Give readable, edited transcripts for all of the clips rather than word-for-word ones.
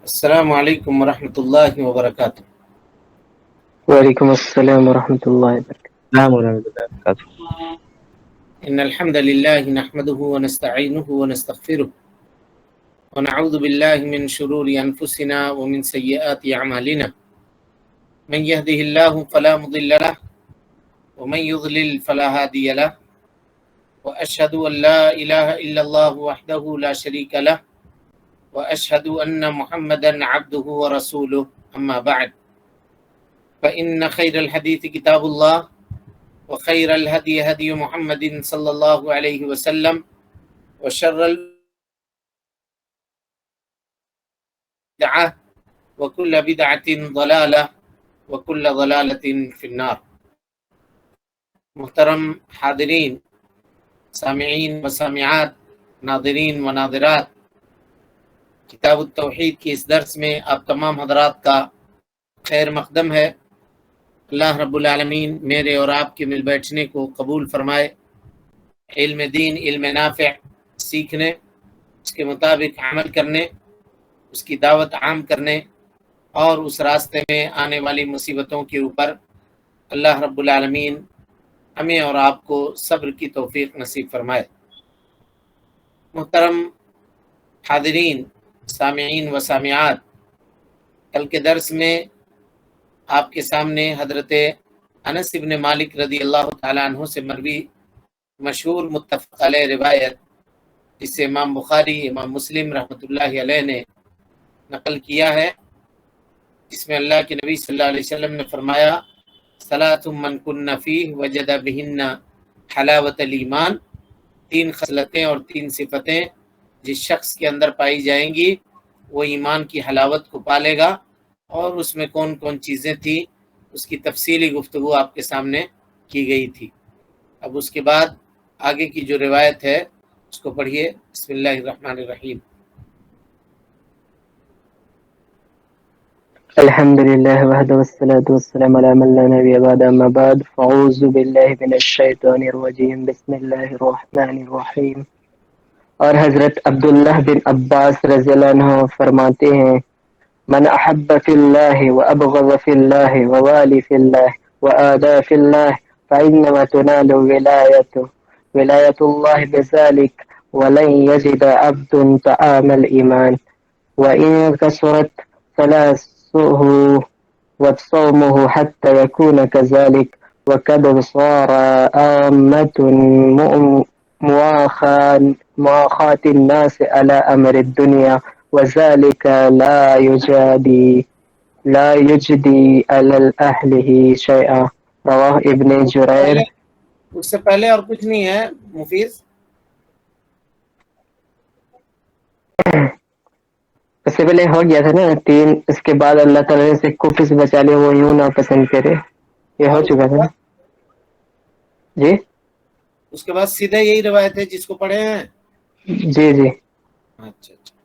السلام علیکم ورحمۃ اللہ وبرکاتہ۔ وعلیکم السلام ورحمۃ اللہ وبرکاتہ۔ السلام ورحمۃ اللہ وبرکاتہ۔ ان الحمد للہ نحمده ونستعینه ونستغفره ونعوذ باللہ من شرور انفسنا ومن سیئات اعمالنا، من يهده الله فلا مضل له ومن يضلل فلا هادي له، واشهد ان لا اله الا الله وحده لا شريك له، واشهد ان محمدا عبده ورسوله، اما بعد فان خير الحديث كتاب الله وخير الهدي هدي محمد صلى الله عليه وسلم، وشر البدعة وكل بدعة ضلالة وكل ضلالة في النار۔ محترم حاضرین، سامعین و سامعات، ناظرین و ناظرات، کتاب التوحید کی اس درس میں آپ تمام حضرات کا خیر مقدم ہے۔ اللہ رب العالمین میرے اور آپ کے مل بیٹھنے کو قبول فرمائے، علم دین، علم نافع سیکھنے، اس کے مطابق عمل کرنے، اس کی دعوت عام کرنے اور اس راستے میں آنے والی مصیبتوں کے اوپر اللہ رب العالمین ہمیں اور آپ کو صبر کی توفیق نصیب فرمائے۔ محترم حاضرین، سامعین و سامعات، کل کے درس میں آپ کے سامنے حضرت انس بن مالک رضی اللہ تعالیٰ عنہ سے مروی مشہور متفق علیہ روایت، جس سے امام بخاری، امام مسلم رحمۃ اللہ علیہ نے نقل کیا ہے، جس میں اللہ کے نبی صلی اللہ علیہ وسلم نے فرمایا، صلاۃ من کن فیہ وجد بہن حلاوت الایمان، تین خصلتیں اور تین صفتیں جس شخص کے اندر پائی جائیں گی وہ ایمان کی حلاوت کو پالے گا۔ اور اس میں کون کون چیزیں تھیں اس کی تفصیلی گفتگو آپ کے سامنے کی گئی تھی۔ اب اس کے بعد آگے کی جو روایت ہے اس کو پڑھیے۔ بسم اللہ الرحمن الرحیم۔ الحمد للہ وحدہ والصلاة والسلام علی من لا نبی بعد، اما بعد فاعوذ باللہ من الشیطان الرجیم، بسم اللہ الرحمن الرحیم۔ اور حضرت عبداللہ بن عباس رضی اللہ عنہ فرماتے ہیں، من احب فی اللہ وابغض فی اللہ ووالی فی اللہ وآدى فی اللہ فإنما تنال ولایت اللہ بذلك ولن یجد عبد طعام الایمان وإن كثرت ثلاثه وصومه حتى يكون كذلك وقد صار عامة مواخاة الناس على أمر الدنيا وذلك لا يجدي على أهله شيئا، رواہ ابن جریر۔ اس سے پہلے اور کچھ نہیں ہے مفیز؟ اس سے پہلے ہو گیا تھا نا تین، اس کے بعد اللہ تعالیٰ سے کفر سے بچا لے، وہ یوں نہ پسند کرے، یہ ہو چکا تھا نا جی۔ اس کے بعد سیدھا یہی روایت ہے جس کو پڑھے ہیں؟ جی جی اچھا اچھا،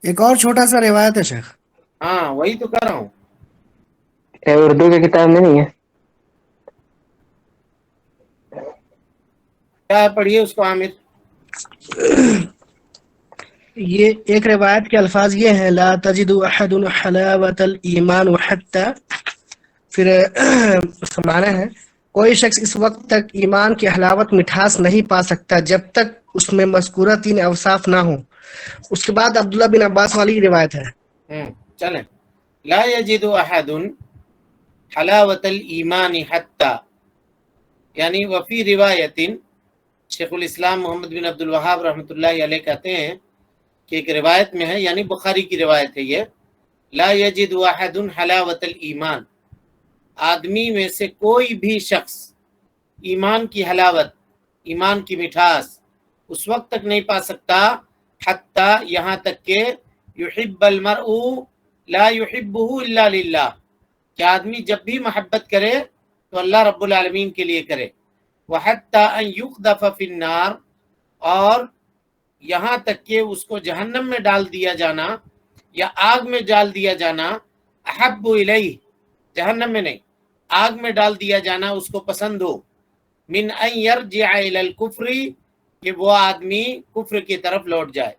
ایک اور چھوٹا سا روایت ہے شیخ۔ ہاں وہی تو کہہ رہا ہوں۔ اردو کی کتاب میں نہیں ہے؟ کیا ہے پڑھیے اس کو عامر۔ یہ ایک روایت کے الفاظ یہ ہیں، لا تجد احد حلاوت الایمان حتی، پھر اس کا معنی ہے کوئی شخص اس وقت تک ایمان کی حلاوت مٹھاس نہیں پا سکتا جب تک اس میں مذکورہ تین اوصاف نہ ہوں۔ اس کے بعد عبداللہ بن عباس والی روایت ہے، چلیں، لا یجد احد حلاوت الایمان حتی، یعنی وفی روایت، شیخ الاسلام محمد بن عبد الوہاب رحمۃ اللہ علیہ کہتے ہیں کہ ایک روایت میں ہے، یعنی بخاری کی روایت ہے یہ، لا یجد احد حلاوت الایمان، آدمی میں سے کوئی بھی شخص ایمان کی حلاوت، ایمان کی مٹھاس اس وقت تک نہیں پا سکتا، حتی یہاں تک کہ یحب المرء لا یحبہ الا للہ، کہ آدمی جب بھی محبت کرے تو اللہ رب العالمین کے لیے کرے، وحتی ان یقذف فی النار، اور یہاں تک کہ اس کو جہنم میں ڈال دیا جانا یا آگ میں ڈال دیا جانا، احب الیہ، جہنم میں نہیں، آگ میں ڈال دیا جانا اس کو پسند ہو، من ان یرجع الی الکفر، کہ وہ آدمی کفر کی طرف لوٹ جائے،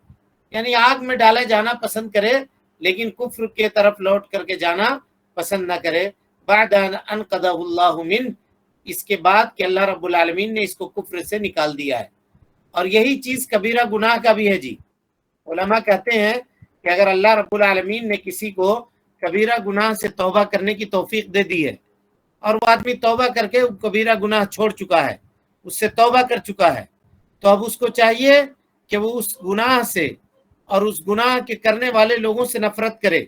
یعنی آگ میں ڈالے جانا پسند کرے لیکن کفر کے طرف لوٹ کر کے جانا پسند نہ کرے، بعد ان قضى اللہ منہ، اس کے بعد کہ اللہ رب العالمین نے اس کو کفر سے نکال دیا ہے۔ اور یہی چیز کبیرہ گناہ کا بھی ہے جی۔ علماء کہتے ہیں کہ اگر اللہ رب العالمین نے کسی کو کبیرہ گناہ سے توبہ کرنے کی توفیق دے دی ہے اور وہ آدمی توبہ کر کے کبیرہ گناہ چھوڑ چکا ہے، اس سے توبہ کر چکا ہے، تو اب اس کو چاہیے کہ وہ اس گناہ سے اور اس گناہ کے کرنے والے لوگوں سے نفرت کرے۔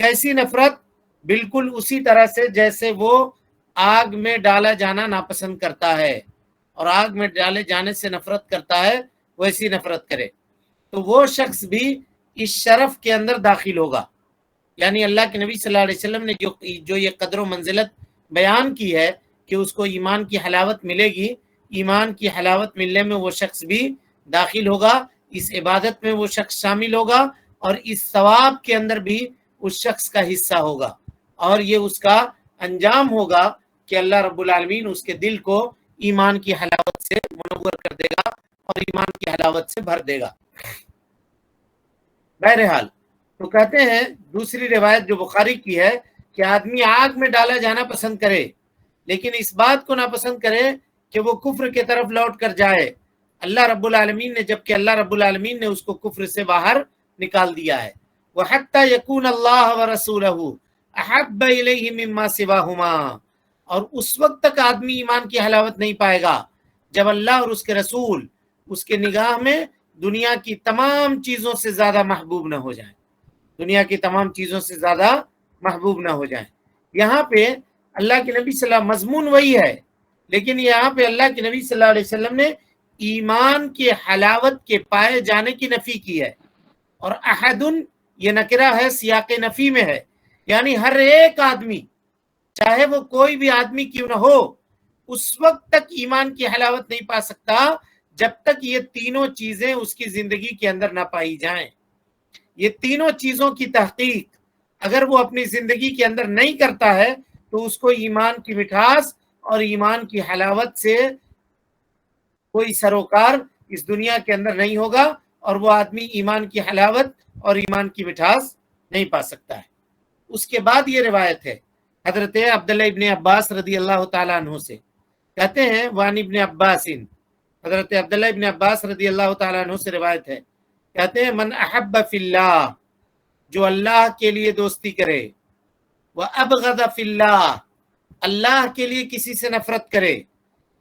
کیسی نفرت؟ بالکل اسی طرح سے جیسے وہ آگ میں ڈالا جانا ناپسند کرتا ہے اور آگ میں ڈالے جانے سے نفرت کرتا ہے، ویسی نفرت کرے۔ تو وہ شخص بھی اس شرف کے اندر داخل ہوگا۔ یعنی اللہ کے نبی صلی اللہ علیہ وسلم نے جو یہ قدر و منزلت بیان کی ہے کہ اس کو ایمان کی حلاوت ملے گی، ایمان کی حلاوت ملنے میں وہ شخص بھی داخل ہوگا، اس عبادت میں وہ شخص شامل ہوگا اور اس ثواب کے اندر بھی اس شخص کا حصہ ہوگا، اور یہ اس کا انجام ہوگا کہ اللہ رب العالمین اس کے دل کو ایمان کی حلاوت سے منور کر دے گا اور ایمان کی حلاوت سے بھر دے گا۔ بہرحال تو کہتے ہیں دوسری روایت جو بخاری کی ہے کہ آدمی آگ میں ڈالا جانا پسند کرے، لیکن اس بات کو ناپسند کرے کہ وہ کفر کی طرف لوٹ کر جائے اللہ رب العالمین نے، جبکہ اللہ رب العالمین نے اس کو کفر سے باہر نکال دیا ہے۔ وَحَتَّى يَكُونَ اللَّهَ وَرَسُولَهُ أَحَبَّ إِلَيْهِ مِمَّا سِوَاهُمَا، اور اس وقت تک آدمی ایمان کی حلاوت نہیں پائے گا جب اللہ اور اس کے رسول اس کے نگاہ میں دنیا کی تمام چیزوں سے زیادہ محبوب نہ ہو جائیں، دنیا کی تمام چیزوں سے زیادہ محبوب نہ ہو جائیں۔ یہاں پہ اللہ کے نبی صلی اللہ علیہ وسلم، مضمون وہی ہے، لیکن یہاں پہ اللہ کے نبی صلی اللہ علیہ وسلم نے ایمان کے حلاوت کے پائے جانے کی نفی کی ہے، اور احدن یہ نکرہ ہے، سیاق نفی میں ہے، یعنی ہر ایک آدمی چاہے وہ کوئی بھی آدمی کیوں نہ ہو اس وقت تک ایمان کی حلاوت نہیں پا سکتا جب تک یہ تینوں چیزیں اس کی زندگی کے اندر نہ پائی جائیں۔ یہ تینوں چیزوں کی تحقیق اگر وہ اپنی زندگی کے اندر نہیں کرتا ہے تو اس کو ایمان کی مٹھاس اور ایمان کی حلاوت سے کوئی سروکار اس دنیا کے اندر نہیں ہوگا، اور وہ آدمی ایمان کی حلاوت اور ایمان کی مٹھاس نہیں پا سکتا ہے۔ اس کے بعد یہ روایت ہے حضرت عبداللہ ابن عباس رضی اللہ تعالیٰ عنہ سے، کہتے ہیں وان ابن عباس، حضرت عبداللہ ابن عباس رضی اللہ تعالیٰ عنہ سے روایت ہے، کہتے ہیں من احب فی اللہ، جو اللہ کے لیے دوستی کرے، وابغض فی اللہ، اللہ کے لیے کسی سے نفرت کرے،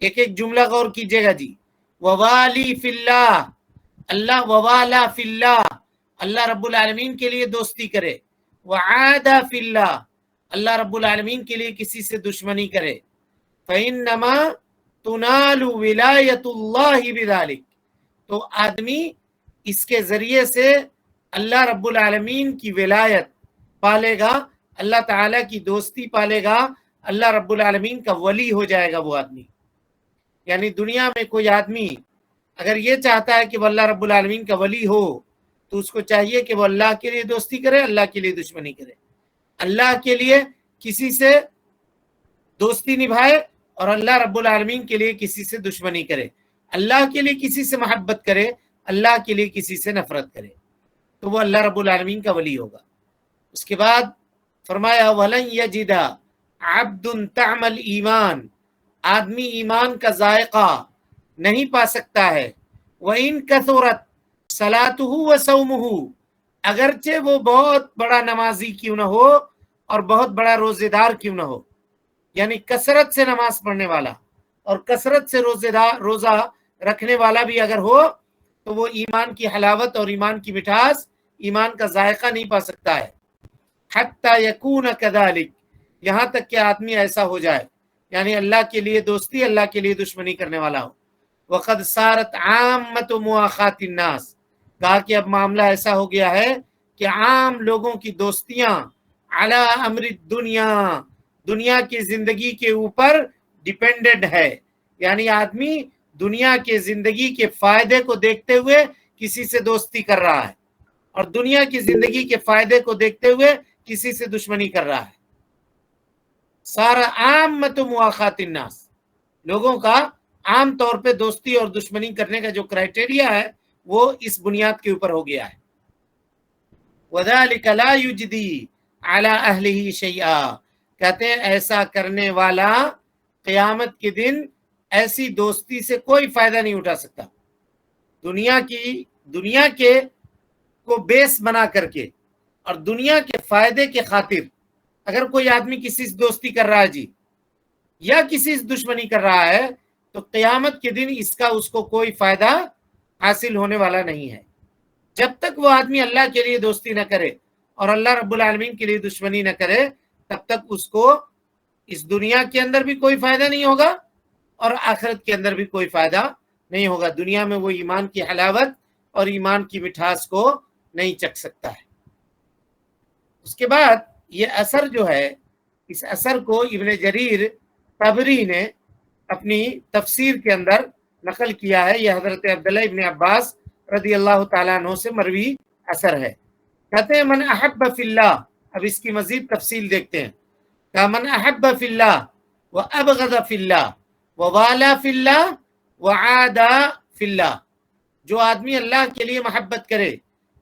ایک ایک جملہ غور کیجئے گا جی، ووالی فی اللہ، اللہ ووالا فی اللہ، اللہ رب العالمین کے لیے دوستی کرے، وعادہ فی اللہ، اللہ رب العالمین کے لیے کسی سے دشمنی کرے، فإنما تنال ولایت اللہ بذالک، تو آدمی اس کے ذریعے سے اللہ رب العالمین کی ولایت پالے گا، اللہ تعالیٰ کی دوستی پالے گا، اللہ رب العالمین کا ولی ہو جائے گا وہ آدمی۔ یعنی دنیا میں کوئی آدمی اگر یہ چاہتا ہے کہ وہ اللہ رب العالمین کا ولی ہو تو اس کو چاہیے کہ وہ اللہ کے لیے دوستی کرے، اللہ کے لیے دشمنی کرے، اللہ کے لیے کسی سے دوستی نبھائے اور اللہ رب العالمین کے لیے کسی سے دشمنی کرے، اللہ کے لیے کسی سے محبت کرے، اللہ کے لیے کسی سے نفرت کرے، تو وہ اللہ رب العالمین کا ولی ہوگا۔ اس کے بعد فرمایا وَلَن يَجِدَ عَبْدٌ طَعْمَ الْإِيمَانِ، آدمی ایمان کا ذائقہ نہیں پا سکتا ہے، وَإِن كَثُرَتْ صَلَاتُهُ وَصَوْمُهُ، اگرچہ وہ بہت بڑا نمازی کیوں نہ ہو اور بہت بڑا روزے دار کیوں نہ ہو، یعنی کثرت سے نماز پڑھنے والا اور کثرت سے روزہ رکھنے والا بھی اگر ہو تو وہ ایمان کی حلاوت اور ایمان کی مٹھاس، ایمان کا ذائقہ نہیں پا سکتا ہے۔ حتی یکون کذالک، یہاں تک کہ آدمی ایسا ہو جائے، یعنی اللہ کے لیے دوستی، اللہ کے لیے دشمنی کرنے والا ہو۔ وقد صارت عامۃ مواخات الناس، کہا کہ اب معاملہ ایسا ہو گیا ہے کہ عام لوگوں کی دوستیاں علی امر الدنیا، دنیا کی زندگی کے اوپر ڈیپینڈنٹ ہے، یعنی آدمی دنیا کے زندگی کے فائدے کو دیکھتے ہوئے کسی سے دوستی کر رہا ہے اور دنیا کی زندگی کے فائدے کو دیکھتے ہوئے کسی سے دشمنی کر رہا ہے۔ سارا عامۃ مواخات الناس، لوگوں کا عام طور پہ دوستی اور دشمنی کرنے کا جو کرائٹیریا ہے وہ اس بنیاد کے اوپر ہو گیا ہے۔ وذلك لا يجدي على اهله شيئا، کہتے ہیں ایسا کرنے والا قیامت کے دن ایسی دوستی سے کوئی فائدہ نہیں اٹھا سکتا۔ دنیا کے کو بیس بنا کر کے اور دنیا کے فائدے کے خاطر اگر کوئی آدمی کسی سے دوستی کر رہا ہے جی، یا کسی سے دشمنی کر رہا ہے، تو قیامت کے دن اس کو کوئی فائدہ حاصل ہونے والا نہیں ہے۔ جب تک وہ آدمی اللہ کے لیے دوستی نہ کرے اور اللہ رب العالمین کے لیے دشمنی نہ کرے، تب تک اس کو اس دنیا کے اندر بھی کوئی فائدہ نہیں ہوگا اور آخرت کے اندر بھی کوئی فائدہ نہیں ہوگا۔ دنیا میں وہ ایمان کی حلاوت اور ایمان کی مٹھاس کو نہیں چکھ سکتا ہے۔ اس کے بعد یہ اثر جو ہے، اس اثر کو ابن جریر طبری نے اپنی تفسیر کے اندر نقل کیا ہے۔ یہ حضرت عبداللہ ابن عباس رضی اللہ تعالیٰ عنہ سے مروی اثر ہے۔ کہتے ہیں من احب فی اللہ، اب اس کی مزید تفصیل دیکھتے ہیں۔ کہ من احب فی اللہ وابغض فی اللہ ووالا فی اللہ وعادا فی اللہ، جو آدمی اللہ کے لیے محبت کرے،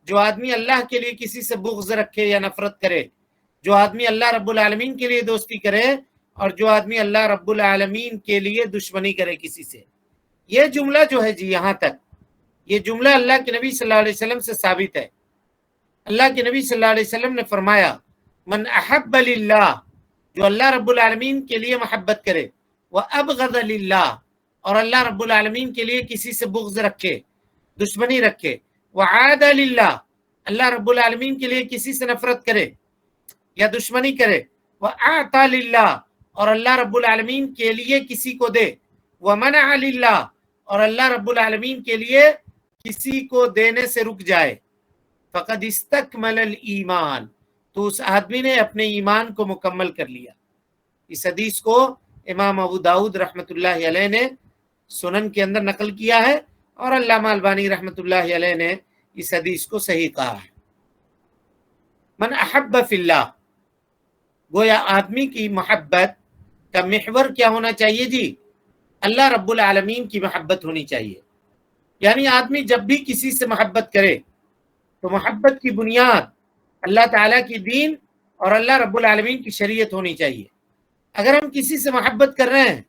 جو آدمی اللہ کے لیے کسی سے بغض رکھے یا نفرت کرے، جو آدمی اللہ رب العالمین کے لیے دوستی کرے، اور جو آدمی اللہ رب العالمین کے لیے دشمنی کرے کسی سے۔ یہ جملہ جو ہے جی، یہاں تک یہ جملہ اللہ کے نبی صلی اللہ علیہ وسلم سے ثابت ہے۔ اللہ کے نبی صلی اللہ علیہ وسلم نے فرمایا من احب للہ، جو اللہ رب العالمین کے لیے محبت کرے، وابغض للہ، اور اللہ رب العالمین کے لیے کسی سے بغض رکھے، دشمنی رکھے، وعاد للہ، اللہ رب العالمین کے لیے کسی سے نفرت کرے یا دشمنی کرے، واعطى للہ، اور اللہ رب العالمین کے لیے کسی کو دے، ومنع للہ، اور اللہ رب العالمین کے لیے کسی کو دینے سے رک جائے، فقد استکمل الایمان، تو اس آدمی نے اپنے ایمان کو مکمل کر لیا۔ اس حدیث کو امام ابو داؤد رحمۃ اللہ علیہ نے سنن کے اندر نقل کیا ہے، اور علامہ البانی رحمۃ اللہ علیہ نے اس حدیث کو صحیح کہا ہے۔ من احب فی اللہ، گویا آدمی کی محبت کا محور کیا ہونا چاہیے جی؟ اللہ رب العالمین کی محبت ہونی چاہیے۔ یعنی آدمی جب بھی کسی سے محبت کرے تو محبت کی بنیاد اللہ تعالیٰ کی دین اور اللہ رب العالمین کی شریعت ہونی چاہیے۔ اگر ہم کسی سے محبت کر رہے ہیں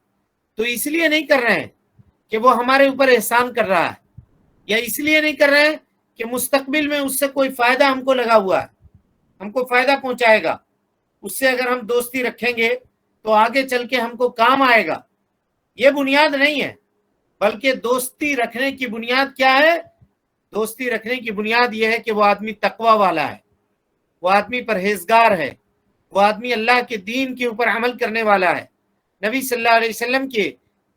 تو اس لیے نہیں کر رہے ہیں کہ وہ ہمارے اوپر احسان کر رہا ہے، یا اس لیے نہیں کر رہے ہیں کہ مستقبل میں اس سے کوئی فائدہ ہم کو لگا ہوا ہے، ہم کو فائدہ پہنچائے گا، اس سے اگر ہم دوستی رکھیں گے تو آگے چل کے ہم کو کام آئے گا، یہ بنیاد نہیں ہے۔ بلکہ دوستی رکھنے کی بنیاد کیا ہے؟ دوستی رکھنے کی بنیاد یہ ہے کہ وہ آدمی تقوی والا ہے، وہ آدمی پرہیزگار ہے، وہ آدمی اللہ کے دین کے اوپر عمل کرنے والا ہے، نبی صلی اللہ علیہ وسلم کے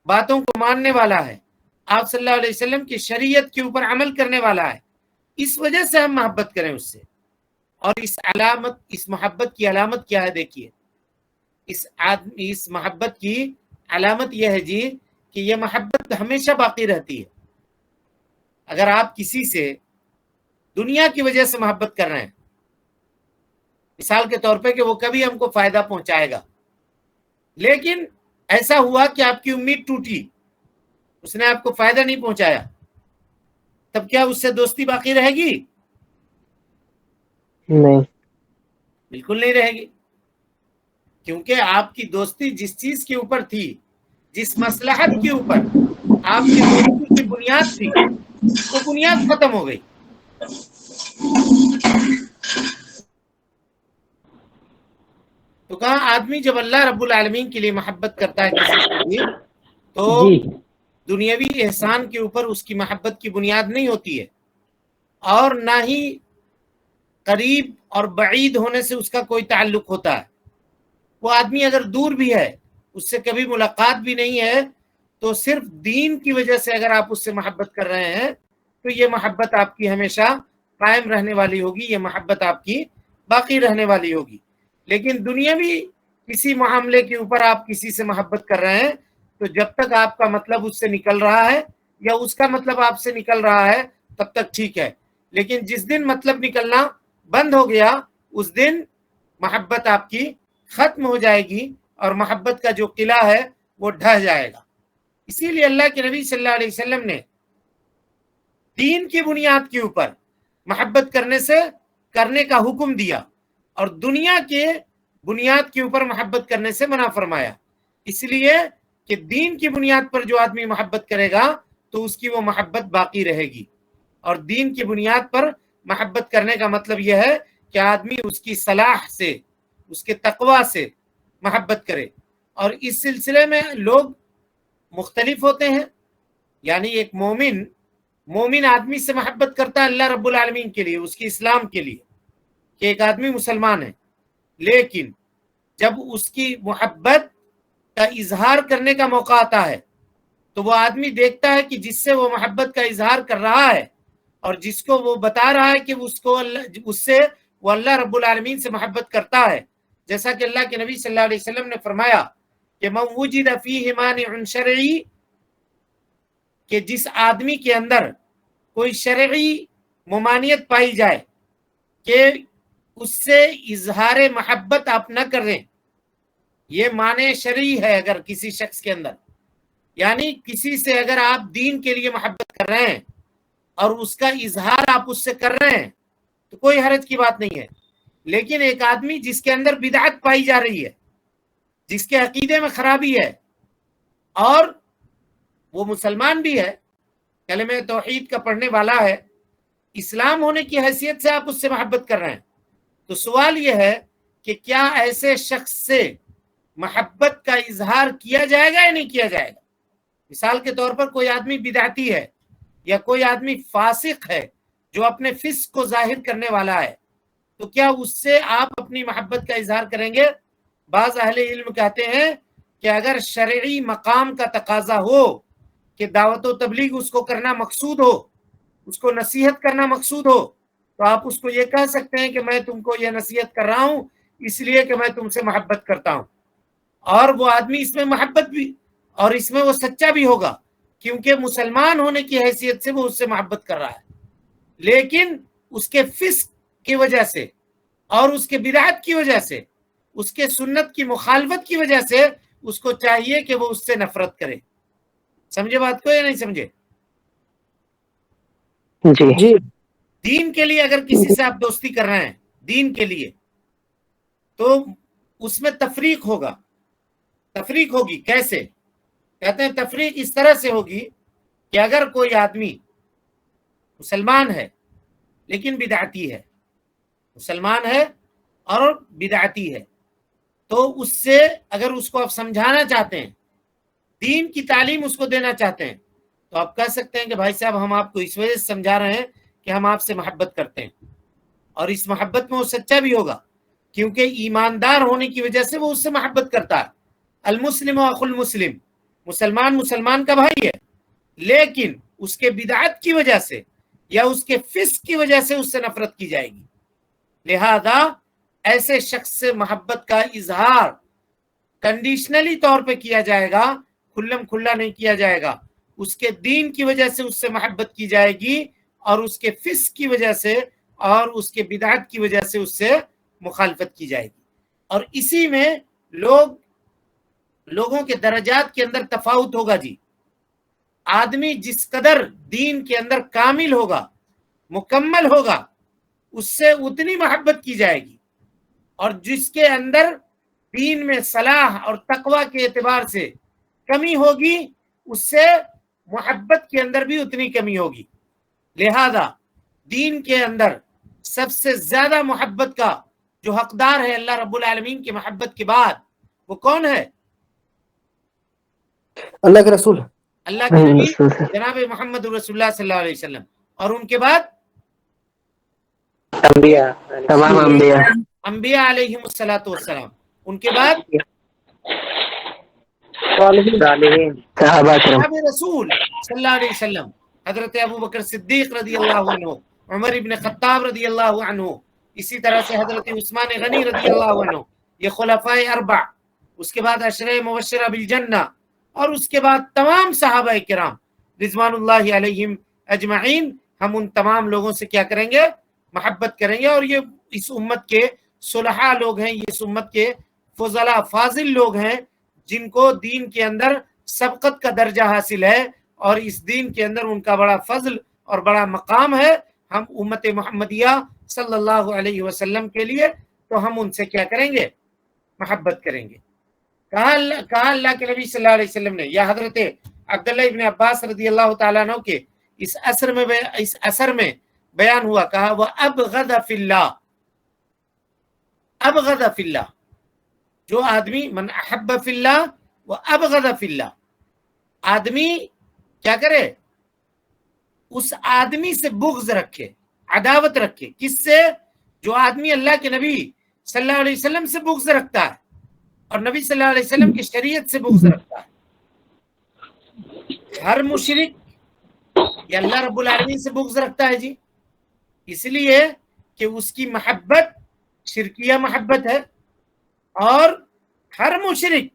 باتوں کو ماننے والا ہے، آپ صلی اللہ علیہ وسلم کی شریعت کے اوپر عمل کرنے والا ہے۔ اس وجہ سے ہم محبت کریں اس سے۔ اور اس محبت کی علامت کیا ہے؟ دیکھیے، اس محبت کی علامت یہ ہے جی کہ یہ محبت ہمیشہ باقی رہتی ہے۔ اگر آپ کسی سے دنیا کی وجہ سے محبت کر رہے ہیں، مثال کے طور پہ کہ وہ کبھی ہم کو فائدہ پہنچائے گا، لیکن ایسا ہوا کہ آپ کی امید ٹوٹی، اس نے آپ کو فائدہ نہیں پہنچایا، تب کیا اس سے دوستی باقی رہے گی؟ نہیں، بالکل نہیں رہے گی، کیونکہ آپ کی دوستی جس چیز کے اوپر تھی، جس مصلحت کے اوپر آپ کی دوستی کی بنیاد تھی، وہ بنیاد ختم ہو گئی۔ تو کہاں آدمی جب اللہ رب العالمین کے لیے محبت کرتا ہے کسی کے لیے، تو دنیاوی احسان کے اوپر اس کی محبت کی بنیاد نہیں ہوتی ہے، اور نہ ہی قریب اور بعید ہونے سے اس کا کوئی تعلق ہوتا ہے۔ وہ آدمی اگر دور بھی ہے، اس سے کبھی ملاقات بھی نہیں ہے، تو صرف دین کی وجہ سے اگر آپ اس سے محبت کر رہے ہیں تو یہ محبت آپ کی ہمیشہ قائم رہنے والی ہوگی، یہ محبت آپ کی باقی رہنے والی ہوگی۔ لیکن دنیاوی کسی معاملے کے اوپر آپ کسی سے محبت کر رہے ہیں، تو جب تک آپ کا مطلب اس سے نکل رہا ہے یا اس کا مطلب آپ سے نکل رہا ہے تب تک ٹھیک ہے، لیکن جس دن مطلب نکلنا بند ہو گیا اس دن محبت آپ کی ختم ہو جائے گی، اور محبت کا جو قلعہ ہے وہ ڈھہ جائے گا۔ اسی لیے اللہ کے نبی صلی اللہ علیہ وسلم نے دین کی بنیاد کے اوپر محبت کرنے سے کرنے کا حکم دیا اور دنیا کے بنیاد کے اوپر محبت کرنے سے منع فرمایا، اس لیے کہ دین کی بنیاد پر جو آدمی محبت کرے گا تو اس کی وہ محبت باقی رہے گی، اور دین کی بنیاد پر محبت کرنے کا مطلب یہ ہے کہ آدمی اس کی صلاح سے، اس کے تقوی سے محبت کرے۔ اور اس سلسلے میں لوگ مختلف ہوتے ہیں، یعنی ایک مومن آدمی سے محبت کرتا ہے اللہ رب العالمین کے لیے، اس کی اسلام کے لیے، کہ ایک آدمی مسلمان ہے، لیکن جب اس کی محبت کا اظہار کرنے کا موقع آتا ہے تو وہ آدمی دیکھتا ہے کہ جس سے وہ محبت کا اظہار کر رہا ہے اور جس کو وہ بتا رہا ہے کہ اس سے وہ اللہ رب العالمین سے محبت کرتا ہے، جیسا کہ اللہ کے نبی صلی اللہ علیہ وسلم نے فرمایا کہ من وجد فیہ مانع شرعی، کہ جس آدمی کے اندر کوئی شرعی ممانعت پائی جائے کہ اس سے اظہار محبت آپ نہ کریں، یہ معنی شرعی ہے اگر کسی شخص کے اندر، یعنی کسی سے اگر آپ دین کے لیے محبت کر رہے ہیں اور اس کا اظہار آپ اس سے کر رہے ہیں تو کوئی حرج کی بات نہیں ہے، لیکن ایک آدمی جس کے اندر بدعت پائی جا رہی ہے، جس کے عقیدے میں خرابی ہے اور وہ مسلمان بھی ہے، کلمہ توحید کا پڑھنے والا ہے، اسلام ہونے کی حیثیت سے آپ اس سے محبت کر رہے ہیں، تو سوال یہ ہے کہ کیا ایسے شخص سے محبت کا اظہار کیا جائے گا یا نہیں کیا جائے گا؟ مثال کے طور پر کوئی آدمی بدعتی ہے یا کوئی آدمی فاسق ہے جو اپنے فسق کو ظاہر کرنے والا ہے، تو کیا اس سے آپ اپنی محبت کا اظہار کریں گے؟ بعض اہل علم کہتے ہیں کہ اگر شرعی مقام کا تقاضا ہو کہ دعوت و تبلیغ اس کو کرنا مقصود ہو، اس کو نصیحت کرنا مقصود ہو، تو آپ اس کو یہ کہہ سکتے ہیں کہ میں تم کو یہ نصیحت کر رہا ہوں اس لیے کہ میں تم سے محبت کرتا ہوں، اور وہ آدمی اس میں محبت بھی اور اس میں وہ سچا بھی ہوگا کیونکہ مسلمان ہونے کی حیثیت سے وہ اس سے محبت کر رہا ہے، لیکن اس کے فسق کی وجہ سے اور اس کے بدعت کی وجہ سے، اس کے سنت کی مخالفت کی وجہ سے اس کو چاہیے کہ وہ اس سے نفرت کرے۔ سمجھے بات کو یا نہیں سمجھے؟ جی دین کے لیے اگر کسی سے آپ دوستی کر رہے ہیں دین کے لیے تو اس میں تفریق ہوگی۔ کیسے؟ کہتے ہیں تفریق اس طرح سے ہوگی کہ اگر کوئی آدمی مسلمان ہے لیکن بدعتی ہے، مسلمان ہے اور بدعتی ہے، تو اس سے اگر اس کو آپ سمجھانا چاہتے ہیں، دین کی تعلیم اس کو دینا چاہتے ہیں، تو آپ کہہ سکتے ہیں کہ بھائی صاحب ہم آپ کو اس وجہ سے سمجھا رہے ہیں کہ ہم آپ سے محبت کرتے ہیں، اور اس محبت میں وہ سچا بھی ہوگا کیونکہ ایماندار ہونے کی وجہ سے وہ اس سے محبت کرتا ہے۔ المسلم اخو المسلم، مسلمان کا بھائی ہے، لیکن اس کے بدعت کی وجہ سے یا اس کے فسق کی وجہ سے اس سے نفرت کی جائے گی، لہذا ایسے شخص سے محبت کا اظہار کنڈیشنلی طور پہ کیا جائے گا، کھلم کھلا نہیں کیا جائے گا، اس کے دین کی وجہ سے اس سے محبت کی جائے گی اور اس کے فسق کی وجہ سے اور اس کے بدعت کی وجہ سے اس سے مخالفت کی جائے گی۔ اور اسی میں لوگوں کے درجات کے اندر تفاوت ہوگا جی۔ آدمی جس قدر دین کے اندر کامل ہوگا، مکمل ہوگا، اس سے اتنی محبت کی جائے گی، اور جس کے اندر دین میں صلاح اور تقوی کے اعتبار سے کمی ہوگی اس سے محبت کے اندر بھی اتنی کمی ہوگی۔ لہذا دین کے اندر سب سے زیادہ محبت کا جو حقدار ہے اللہ رب العالمین کی محبت کے بعد وہ کون ہے؟ اللہ کے رسول، اللہ کے نبی جناب محمد رسول اللہ صلی اللہ علیہ وسلم، اور ان کے بعد تمام انبیاء علیہم الصلاۃ والسلام، ان کے بعد صحابہ کرام، جناب رسول صلی اللہ علیہ وسلم، حضرت ابو بکر صدیق رضی اللہ عنہ، عمر ابن خطاب رضی اللہ عنہ، اسی طرح سے حضرت عثمان غنی رضی اللہ عنہ، یہ خلفائے اربع، اس کے بعد عشرہ مبشرہ بالجنہ، اور اس کے بعد تمام صحابہ کرام رضوان اللہ علیہم اجمعین۔ ہم ان تمام لوگوں سے کیا کریں گے؟ محبت کریں گے، اور یہ اس امت کے صلحاء لوگ ہیں، یہ اس امت کے فضلاء فاضل لوگ ہیں جن کو دین کے اندر سبقت کا درجہ حاصل ہے، اور اس دین کے اندر ان کا بڑا فضل اور بڑا مقام ہے۔ ہم امت محمدیہ صلی اللہ علیہ وسلم کے لیے تو ہم ان سے کیا کریں گے؟ محبت کریں گے۔ کہا اللہ کے نبی صلی اللہ علیہ وسلم نے، یا حضرت عبداللہ ابن عباس رضی اللہ تعالیٰ عنہ کے اس اثر میں بیان ہوا، کہا وَأَبْغَضَ فِي اللَّهِ، ابغض فی اللہ، جو آدمی من احب فی اللہ وابغض فی اللہ، آدمی کیا کرے؟ اس آدمی سے بغض رکھے، عداوت رکھے۔ کس سے؟ جو آدمی اللہ کے نبی صلی اللہ علیہ وسلم سے بغض رکھتا ہے اور نبی صلی اللہ علیہ وسلم کی شریعت سے بغض رکھتا ہے۔ ہر مشرک یہ اللہ رب العالمین سے بغض رکھتا ہے جی، اس لیے کہ اس کی محبت شرکیہ محبت ہے، اور ہر مشرک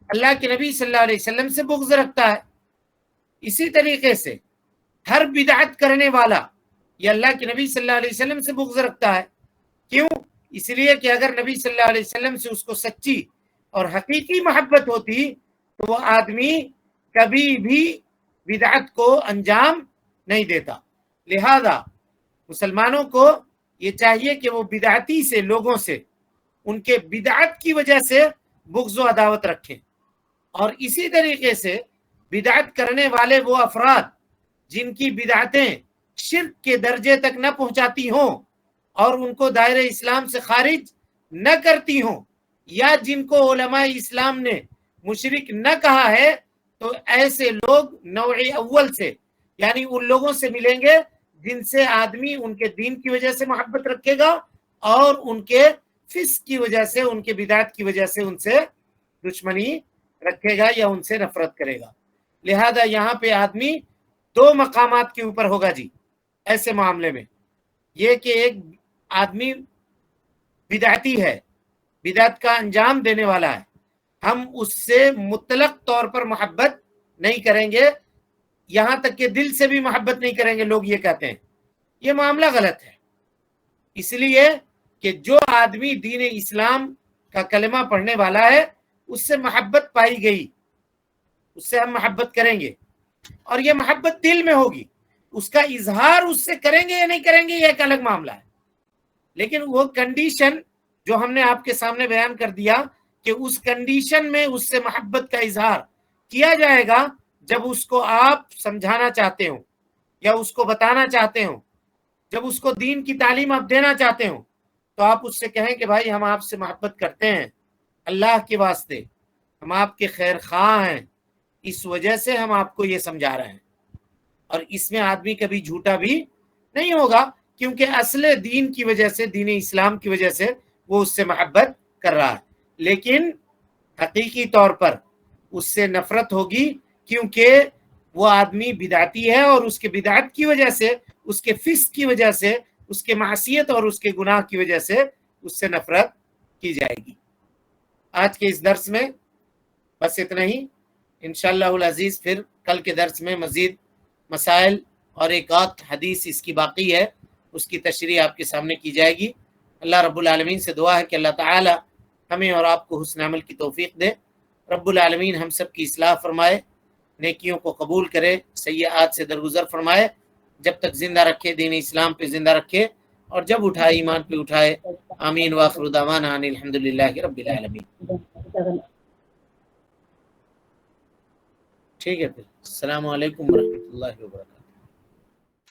اللہ کے نبی صلی اللہ علیہ وسلم سے بغض رکھتا ہے۔ اسی طریقے سے ہر بدعت کرنے والا یہ اللہ کے نبی صلی اللہ علیہ وسلم سے بغض رکھتا ہے۔ کیوں؟ اس لیے کہ اگر نبی صلی اللہ علیہ وسلم سے اس کو سچی اور حقیقی محبت ہوتی تو وہ آدمی کبھی بھی بدعت کو انجام نہیں دیتا۔ لہذا مسلمانوں کو یہ چاہیے کہ وہ بدعتی سے لوگوں سے ان کے بدعت کی وجہ سے بغض و عداوت رکھیں، اور اسی طریقے سے بدعت کرنے والے وہ افراد جن کی بدعتیں شرک کے درجے تک نہ پہنچاتی ہوں اور ان کو دائرہ اسلام سے خارج نہ کرتی ہوں، یا جن کو علماء اسلام نے مشرک نہ کہا ہے، تو ایسے لوگ نوع اول سے، یعنی ان لوگوں سے ملیں گے جن سے آدمی ان کے دین کی وجہ سے محبت رکھے گا اور ان کے فسق کی وجہ سے، ان کے بدعت کی وجہ سے ان سے دشمنی رکھے گا یا ان سے نفرت کرے گا۔ لہذا یہاں پہ آدمی دو مقامات کے اوپر ہوگا جی ایسے معاملے میں، یہ کہ ایک آدمی بدعتی ہے، بدعت کا انجام دینے والا ہے، ہم اس سے مطلق طور پر محبت نہیں کریں گے، یہاں تک کہ دل سے بھی محبت نہیں کریں گے، لوگ یہ کہتے ہیں، یہ معاملہ غلط ہے۔ اس لیے کہ جو آدمی دین اسلام کا کلمہ پڑھنے والا ہے اس سے محبت پائی گئی، اس سے ہم محبت کریں گے، اور یہ محبت دل میں ہوگی، اس کا اظہار اس سے کریں گے یا نہیں کریں گے یہ ایک الگ معاملہ ہے، لیکن وہ کنڈیشن جو ہم نے آپ کے سامنے بیان کر دیا کہ اس کنڈیشن میں اس سے محبت کا اظہار کیا جائے گا جب اس کو آپ سمجھانا چاہتے ہو یا اس کو بتانا چاہتے ہو، جب اس کو دین کی تعلیم آپ دینا چاہتے ہو، تو آپ اس سے کہیں کہ بھائی ہم آپ سے محبت کرتے ہیں اللہ کے واسطے، ہم آپ کے خیر خواہ ہیں، اس وجہ سے ہم آپ کو یہ سمجھا رہے ہیں۔ اور اس میں آدمی کبھی جھوٹا بھی نہیں ہوگا، کیونکہ اصل دین کی وجہ سے، دین اسلام کی وجہ سے وہ اس سے محبت کر رہا ہے، لیکن حقیقی طور پر اس سے نفرت ہوگی، کیونکہ وہ آدمی بدعتی ہے اور اس کے بدعت کی وجہ سے، اس کے فسق کی وجہ سے، اس کے معصیت اور اس کے گناہ کی وجہ سے اس سے نفرت کی جائے گی۔ آج کے اس درس میں بس اتنا ہی، انشاءاللہ العزیز پھر کل کے درس میں مزید مسائل اور ایک آدھ حدیث اس کی باقی ہے، اس کی تشریح آپ کے سامنے کی جائے گی۔ اللہ رب العالمین سے دعا ہے کہ اللہ تعالی ہمیں اور آپ کو حسن عمل کی توفیق دے، رب العالمین ہم سب کی اصلاح فرمائے، نیکیوں کو قبول کرے، سیئات سے درگزر فرمائے، جب تک زندہ رکھے دین اسلام پہ زندہ رکھے، اور جب اٹھائے ایمان پہ اٹھائے۔ آمین وآخر دعوانا ان الحمدللہ رب العالمین۔ ٹھیک ہے پھر، السلام علیکم ورحمۃ اللہ وبرکاتہ۔